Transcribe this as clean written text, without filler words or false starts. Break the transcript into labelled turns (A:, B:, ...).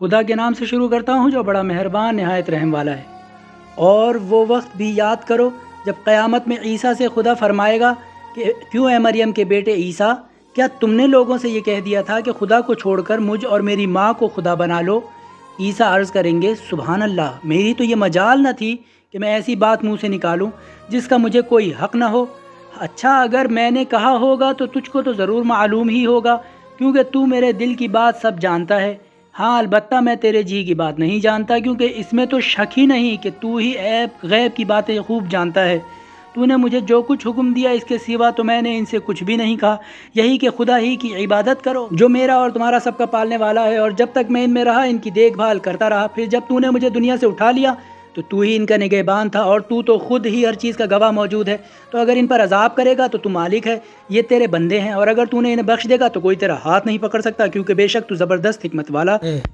A: खुदा के नाम से शुरू करता हूँ जो बड़ा मेहरबान नहायत रहम वाला है। और वो वक्त भी याद करो जब क़यामत में ईसा से खुदा फरमाएगा कि क्यों ए मरियम के बेटे ईसा, क्या तुमने लोगों से ये कह दिया था कि खुदा को छोड़कर मुझ और मेरी माँ को खुदा बना लो? ईसा अर्ज़ करेंगे, सुभान अल्लाह, मेरी तो ये मजाल न थी कि मैं ऐसी बात मुँह से निकालूं जिसका मुझे कोई हक़ न हो। अच्छा, अगर मैंने कहा होगा तो तुझको तो ज़रूर मालूम ही होगा, क्योंकि तू मेरे दिल की बात सब जानता है। हाँ, अलबत्ता मैं तेरे जी की बात नहीं जानता, क्योंकि इसमें तो शक ही नहीं कि तू ही गैब की बातें खूब जानता है। तूने मुझे जो कुछ हुक्म दिया इसके सिवा तो मैंने इनसे कुछ भी नहीं कहा, यही कि खुदा ही की इबादत करो जो मेरा और तुम्हारा सबका पालने वाला है। और जब तक मैं इनमें रहा इनकी देखभाल करता रहा। फिर जब तूने मुझे दुनिया से उठा लिया तो तू ही इनका निगहबान था, और तू तो खुद ही हर चीज़ का गवाह मौजूद है। तो अगर इन पर अजाब करेगा तो तू मालिक है, ये तेरे बंदे हैं, और अगर तूने इन्हें बख्श देगा तो कोई तेरा हाथ नहीं पकड़ सकता, क्योंकि बेशक तू ज़बरदस्त हिकमत वाला है।